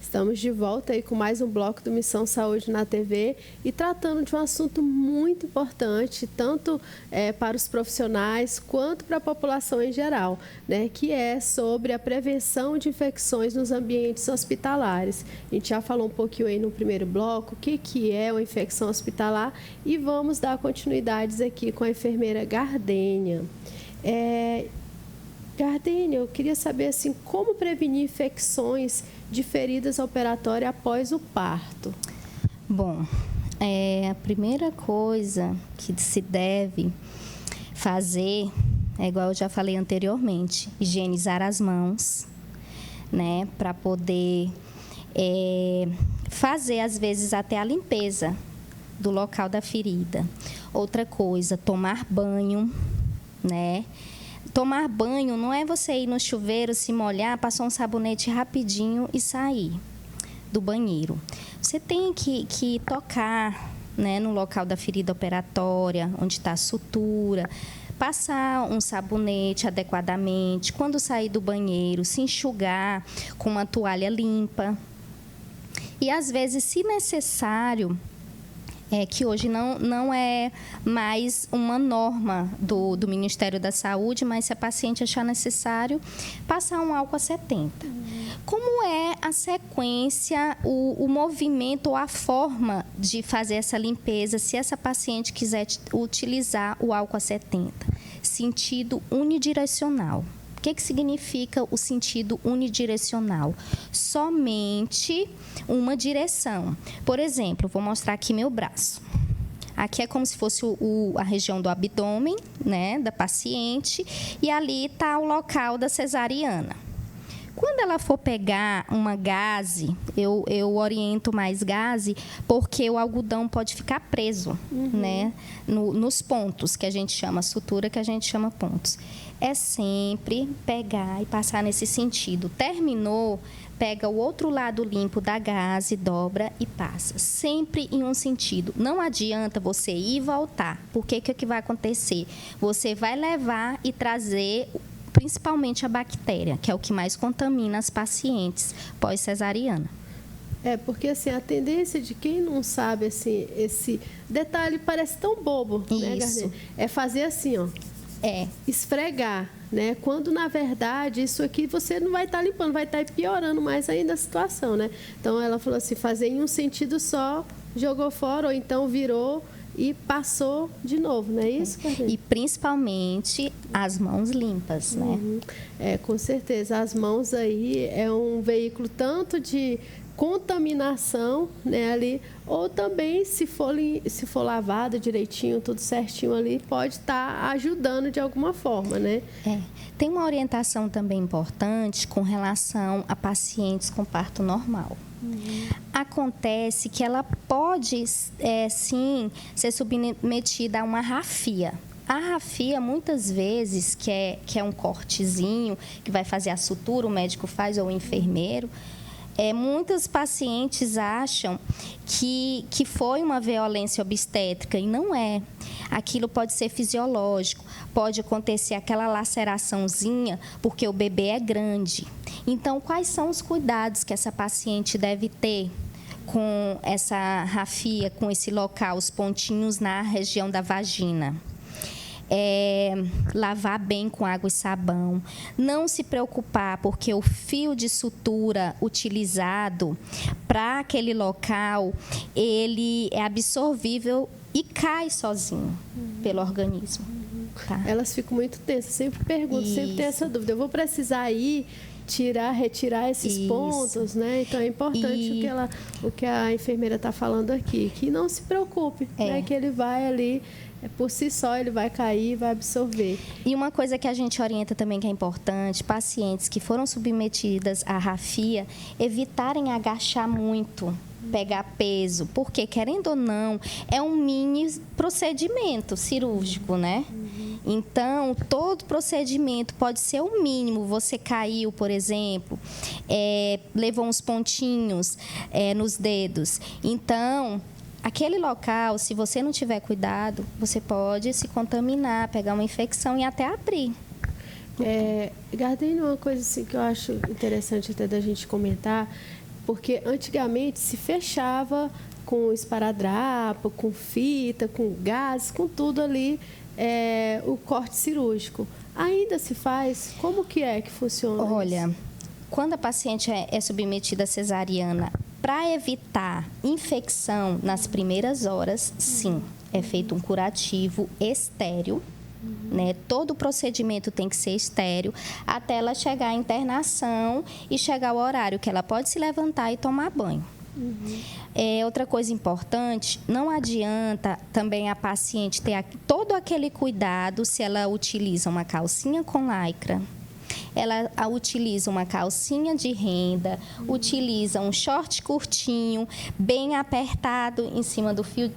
Estamos de volta aí com mais um bloco do Missão Saúde na TV e tratando de um assunto muito importante, tanto para os profissionais quanto para a população em geral, né? Que é sobre a prevenção de infecções nos ambientes hospitalares. A gente já falou um pouquinho aí no primeiro bloco o que é uma infecção hospitalar e vamos dar continuidades aqui com a enfermeira Gardênia. Gardênia, eu queria saber assim, como prevenir infecções de feridas operatórias após o parto. Bom, a primeira coisa que se deve fazer, igual eu já falei anteriormente, higienizar as mãos, né, para poder fazer, às vezes, até a limpeza do local da ferida. Outra coisa, tomar banho, né? Tomar banho não é você ir no chuveiro, se molhar, passar um sabonete rapidinho e sair do banheiro. Você tem que tocar, né, no local da ferida operatória, onde está a sutura, passar um sabonete adequadamente. Quando sair do banheiro, se enxugar com uma toalha limpa. E, às vezes, se necessário, que hoje não é mais uma norma do Ministério da Saúde, mas se a paciente achar necessário, passar um álcool a 70. Como é a sequência, o movimento ou a forma de fazer essa limpeza, se essa paciente quiser utilizar o álcool a 70? Sentido unidirecional. O que significa o sentido unidirecional? Somente uma direção. Por exemplo, vou mostrar aqui meu braço. Aqui é como se fosse a região do abdômen, né, da paciente, e ali está o local da cesariana. Quando ela for pegar uma gaze, eu oriento mais gaze, porque o algodão pode ficar preso, né, nos pontos, que a gente chama sutura, que a gente chama pontos. É sempre pegar e passar nesse sentido. Terminou, pega o outro lado limpo da gaze, dobra e passa. Sempre em um sentido. Não adianta você ir e voltar. Porque que vai acontecer? Você vai levar e trazer principalmente a bactéria, que é o que mais contamina as pacientes pós-cesariana. Porque assim, a tendência de quem não sabe, assim, esse detalhe parece tão bobo, né, Gardênia? É fazer assim, ó. Esfregar, né? Quando, na verdade, isso aqui você não vai estar limpando, vai estar piorando mais ainda a situação, né? Então, ela falou assim, fazer em um sentido só, jogou fora, ou então virou e passou de novo, não é isso, Gardênia? E, principalmente, as mãos limpas, né? Com certeza. As mãos aí é um veículo tanto de contaminação, né, ali, ou também, se for lavado direitinho, tudo certinho ali, pode estar ajudando de alguma forma, né? Tem uma orientação também importante com relação a pacientes com parto normal. Acontece que ela pode, sim, ser submetida a uma rafia. A rafia, muitas vezes, que é um cortezinho, que vai fazer a sutura, o médico faz, ou o enfermeiro, muitas pacientes acham que foi uma violência obstétrica e não é. Aquilo pode ser fisiológico, pode acontecer aquela laceraçãozinha porque o bebê é grande. Então, quais são os cuidados que essa paciente deve ter com essa rafia, com esse local, os pontinhos na região da vagina? Lavar bem com água e sabão, não se preocupar porque o fio de sutura utilizado para aquele local, ele é absorvível e cai sozinho pelo organismo. Tá? Elas ficam muito tensas, sempre pergunto, sempre tem essa dúvida, eu vou precisar ir retirar esses pontos, né? Então é importante o que a enfermeira está falando aqui, que não se preocupe, né? Que ele vai ali, por si só, ele vai cair, vai absorver. E uma coisa que a gente orienta também que é importante, pacientes que foram submetidas à rafia, evitarem agachar muito, pegar peso, porque, querendo ou não, é um mini procedimento cirúrgico, né? Então, todo procedimento pode ser o mínimo. Você caiu, por exemplo, levou uns pontinhos nos dedos. Então, aquele local, se você não tiver cuidado, você pode se contaminar, pegar uma infecção e até abrir. Gardênia, uma coisa assim que eu acho interessante até da gente comentar, Porque antigamente se fechava com esparadrapo, com fita, com gases, com tudo ali, o corte cirúrgico. Ainda se faz? Como que funciona Olha, isso? quando a paciente é submetida à cesariana, para evitar infecção nas primeiras horas, sim, é feito um curativo estéril. Né? Todo o procedimento tem que ser estéril até ela chegar à internação e chegar ao horário que ela pode se levantar e tomar banho. Outra coisa importante, não adianta também a paciente ter todo aquele cuidado se ela utiliza uma calcinha com lycra, ela utiliza uma calcinha de renda, utiliza um short curtinho, bem apertado em cima do fio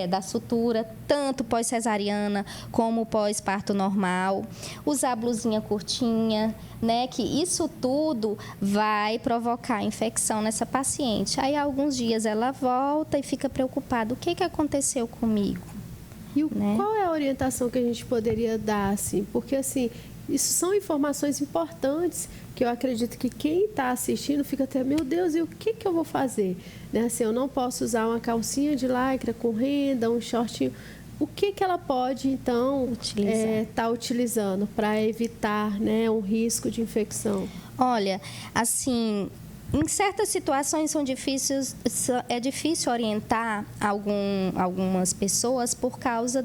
da sutura, tanto pós-cesariana como pós-parto normal, usar blusinha curtinha, né? Que isso tudo vai provocar infecção nessa paciente. Aí, alguns dias ela volta e fica preocupada, o que aconteceu comigo? E qual é a orientação que a gente poderia dar, assim? Porque, assim, isso são informações importantes que eu acredito que quem está assistindo fica até, meu Deus, e o que eu vou fazer? Né? Assim, eu não posso usar uma calcinha de lycra com renda, um shortinho. O que ela pode, então, estar utilizando para evitar, né, um risco de infecção? Olha, assim, em certas situações é difícil orientar algumas pessoas por causa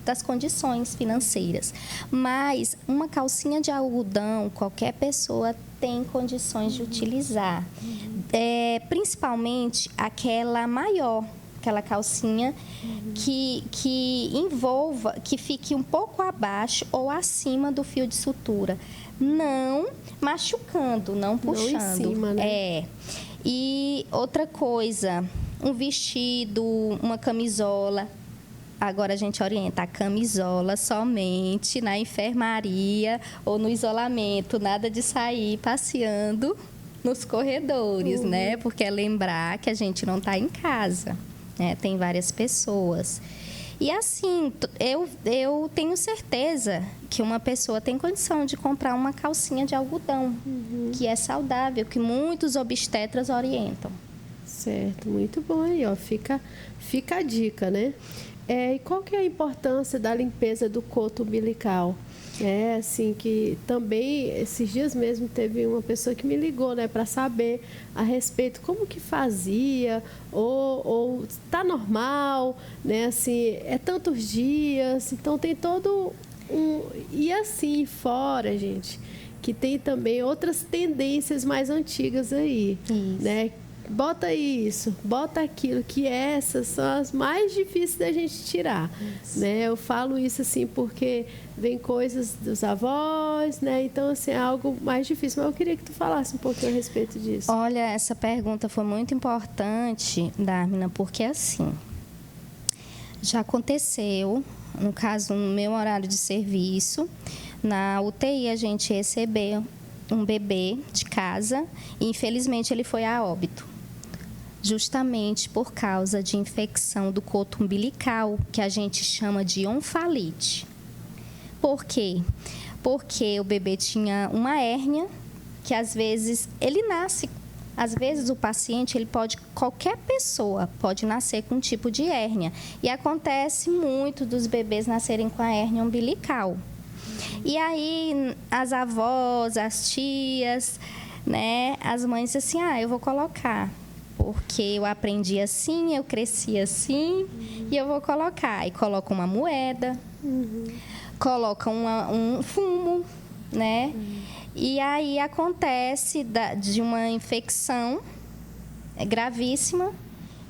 das condições financeiras. Mas uma calcinha de algodão, qualquer pessoa tem condições de utilizar. Principalmente aquela maior, aquela calcinha que envolva, que fique um pouco abaixo ou acima do fio de sutura. Não machucando, não puxando. Não em cima, né? E outra coisa, um vestido, uma camisola. Agora a gente orienta a camisola somente na enfermaria ou no isolamento, nada de sair passeando nos corredores, né? Porque é lembrar que a gente não está em casa, né? Tem várias pessoas. E assim, eu tenho certeza que uma pessoa tem condição de comprar uma calcinha de algodão, que é saudável, que muitos obstetras orientam. Certo, muito bom aí, ó. Fica a dica, né? E qual que é a importância da limpeza do coto umbilical? Assim, que também, esses dias mesmo, teve uma pessoa que me ligou, né, para saber a respeito como que fazia, ou tá normal, né, assim, tantos dias, então tem todo E assim, fora, gente, que tem também outras tendências mais antigas aí, né? Bota isso, bota aquilo, que essas são as mais difíceis da gente tirar, né? Eu falo isso assim porque vem coisas dos avós, né? Então, assim, é algo mais difícil. Mas eu queria que tu falasse um pouquinho a respeito disso. Olha, essa pergunta foi muito importante, Dármina, porque assim, já aconteceu, no caso, no meu horário de serviço, na UTI a gente recebeu um bebê de casa e, infelizmente, ele foi a óbito. Justamente por causa de infecção do coto umbilical, que a gente chama de onfalite. Por quê? Porque o bebê tinha uma hérnia, que às vezes ele nasce. Às vezes o paciente, qualquer pessoa pode nascer com um tipo de hérnia. E acontece muito dos bebês nascerem com a hérnia umbilical. E aí as avós, as tias, né, as mães dizem assim, eu vou colocar. Porque eu aprendi assim, eu cresci assim, e eu vou colocar. E coloca uma moeda, coloca um fumo, né? E aí acontece de uma infecção gravíssima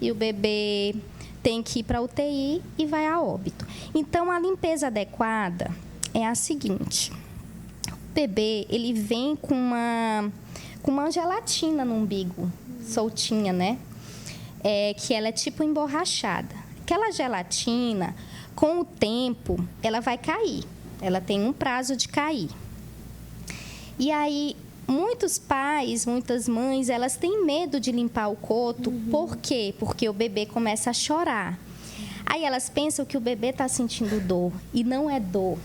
e o bebê tem que ir para a UTI e vai a óbito. Então, a limpeza adequada é a seguinte. O bebê, ele vem com uma gelatina no umbigo, soltinha, né? Que ela é tipo emborrachada. Aquela gelatina, com o tempo, ela vai cair. Ela tem um prazo de cair. E aí, muitos pais, muitas mães, elas têm medo de limpar o coto. Por quê? Porque o bebê começa a chorar. Aí elas pensam que o bebê está sentindo dor. E não é dor.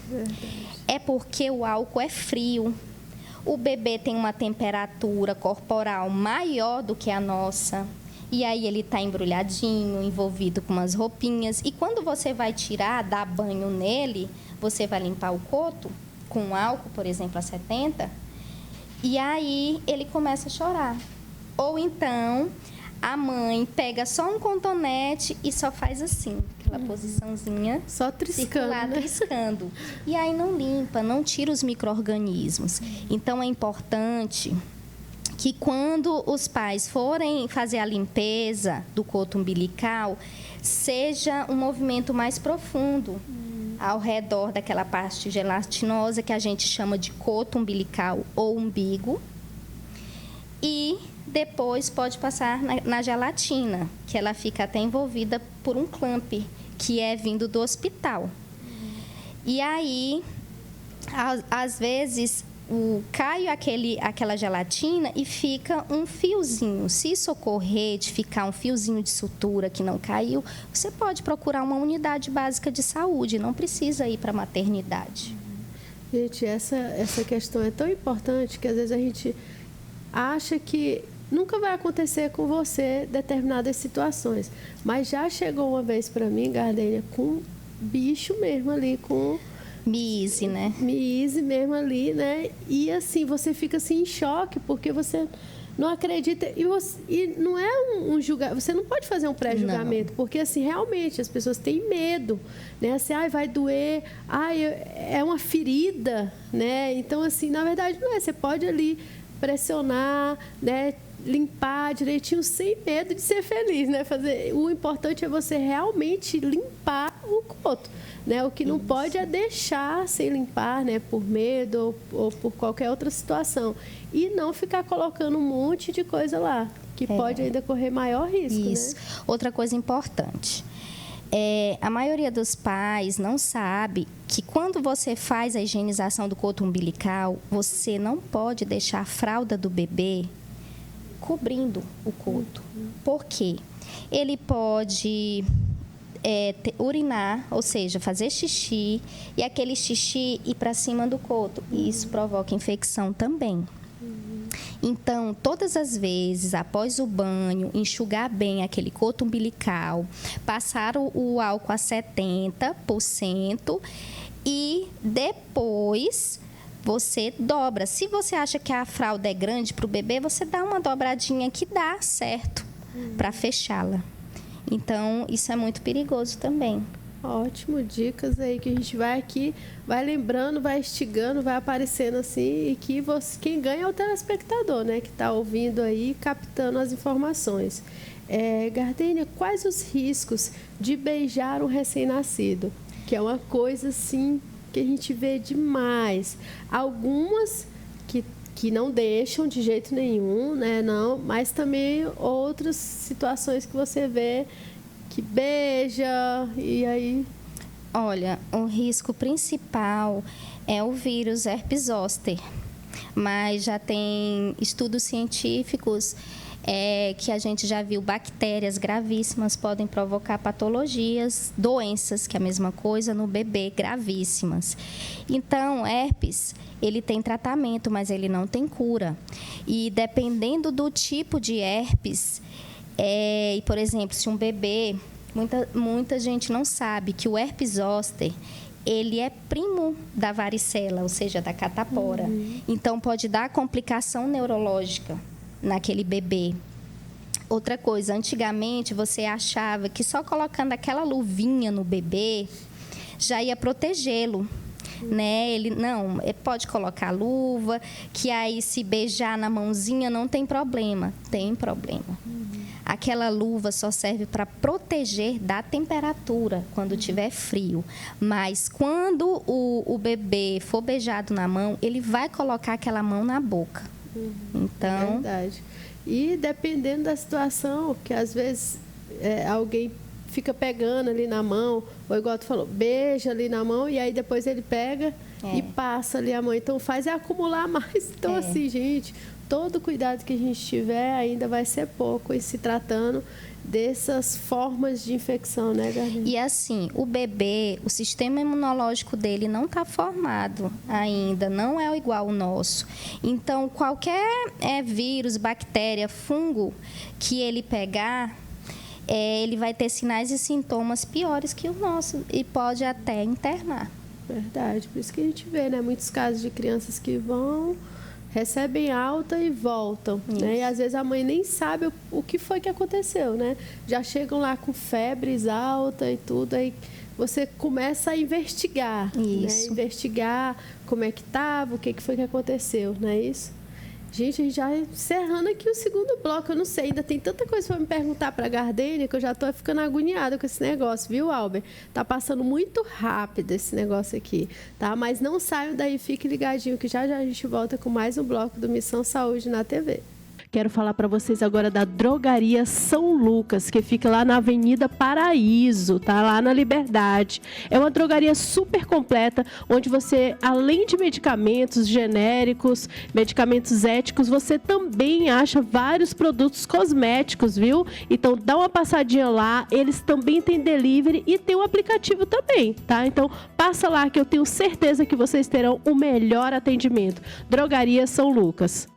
É porque o álcool é frio. o bebê tem uma temperatura corporal maior do que a nossa. E aí ele está embrulhadinho, envolvido com umas roupinhas. E quando você vai tirar, dar banho nele, você vai limpar o coto com álcool, por exemplo, a 70, e aí ele começa a chorar. Ou então a mãe pega só um cotonete e só faz assim, aquela posiçãozinha. Só triscando, circular, né? triscando. E aí não limpa, não tira os micro-organismos. Então é importante que quando os pais forem fazer a limpeza do coto umbilical, seja um movimento mais profundo ao redor daquela parte gelatinosa que a gente chama de coto umbilical ou umbigo. E depois pode passar na gelatina, que ela fica até envolvida por um clamp, que é vindo do hospital. E aí, às vezes, cai aquela gelatina e fica um fiozinho. Se isso ocorrer de ficar um fiozinho de sutura que não caiu, você pode procurar uma unidade básica de saúde, não precisa ir para a maternidade. Gente, essa questão é tão importante que às vezes a gente acha que nunca vai acontecer com você determinadas situações. Mas já chegou uma vez para mim, Gardênia, com bicho mesmo ali, com Miise, né? Miise mesmo ali, né? E assim, você fica assim em choque, porque você não acredita. E não é um julgamento. Você não pode fazer um pré-julgamento, porque assim, realmente as pessoas têm medo, né? Assim, vai doer, é uma ferida, né? Então, assim, na verdade não é. Você pode ali pressionar, né? Limpar direitinho sem medo de ser feliz, né? O importante é você realmente limpar o coto, né? O que não pode é deixar sem limpar, né? Por medo ou por qualquer outra situação. E não ficar colocando um monte de coisa lá, que pode ainda correr maior risco, Isso. Né? Outra coisa importante. A maioria dos pais não sabe que quando você faz a higienização do coto umbilical, você não pode deixar a fralda do bebê cobrindo o coto. Por quê? Ele pode urinar, ou seja, fazer xixi, e aquele xixi ir para cima do coto. E isso provoca infecção também. Então, todas as vezes, após o banho, enxugar bem aquele coto umbilical, passar o álcool a 70% e depois você dobra. Se você acha que a fralda é grande para o bebê, você dá uma dobradinha que dá certo para fechá-la. Então, isso é muito perigoso também. Ótimo, dicas aí que a gente vai aqui, vai lembrando, vai instigando, vai aparecendo assim, e que quem ganha é o telespectador, né? Que está ouvindo aí, captando as informações. Gardênia, quais os riscos de beijar um recém-nascido? Que é uma coisa assim que a gente vê demais. Algumas que não deixam de jeito nenhum, né? Não, mas também outras situações que você vê que beija, e aí... Olha, o risco principal é o vírus herpes zoster, mas já tem estudos científicos que a gente já viu bactérias gravíssimas podem provocar patologias, doenças, que é a mesma coisa, no bebê, gravíssimas. Então, herpes, ele tem tratamento, mas ele não tem cura. E dependendo do tipo de herpes... E, por exemplo, se um bebê... Muita gente não sabe que o herpes zoster, ele é primo da varicela, ou seja, da catapora. Então, pode dar complicação neurológica naquele bebê. Outra coisa, antigamente você achava que só colocando aquela luvinha no bebê já ia protegê-lo. Né? Ele pode colocar luva, que aí se beijar na mãozinha não tem problema. Tem problema. Aquela luva só serve para proteger da temperatura quando tiver frio. Mas quando o bebê for beijado na mão, ele vai colocar aquela mão na boca. Então, é verdade. E dependendo da situação, que às vezes alguém fica pegando ali na mão, ou igual tu falou, beija ali na mão e aí depois ele pega e passa ali a mão. Então faz acumular mais. Então assim, gente, todo cuidado que a gente tiver ainda vai ser pouco em se tratando dessas formas de infecção, né, Gardênia? E assim, o bebê, o sistema imunológico dele não está formado ainda, não é igual ao nosso. Então, qualquer vírus, bactéria, fungo que ele pegar, ele vai ter sinais e sintomas piores que o nosso e pode até internar. Verdade, por isso que a gente vê, né, muitos casos de crianças que recebem alta e voltam, né? E às vezes a mãe nem sabe o que foi que aconteceu, né? Já chegam lá com febres alta e tudo, aí você começa a investigar, né? Investigar como é que estava, o que foi que aconteceu, não é isso? Gente, a gente já encerrando aqui o segundo bloco, eu não sei, ainda tem tanta coisa para me perguntar para a Gardênia que eu já estou ficando agoniada com esse negócio, viu, Albert? Tá passando muito rápido esse negócio aqui, tá? Mas não saiam daí, fique ligadinho que já já a gente volta com mais um bloco do Missão Saúde na TV. Quero falar para vocês agora da Drogaria São Lucas, que fica lá na Avenida Paraíso, tá? Lá na Liberdade. É uma drogaria super completa, onde você, além de medicamentos genéricos, medicamentos éticos, você também acha vários produtos cosméticos, viu? Então, dá uma passadinha lá. Eles também têm delivery e tem um aplicativo também, tá? Então, passa lá que eu tenho certeza que vocês terão o melhor atendimento. Drogaria São Lucas.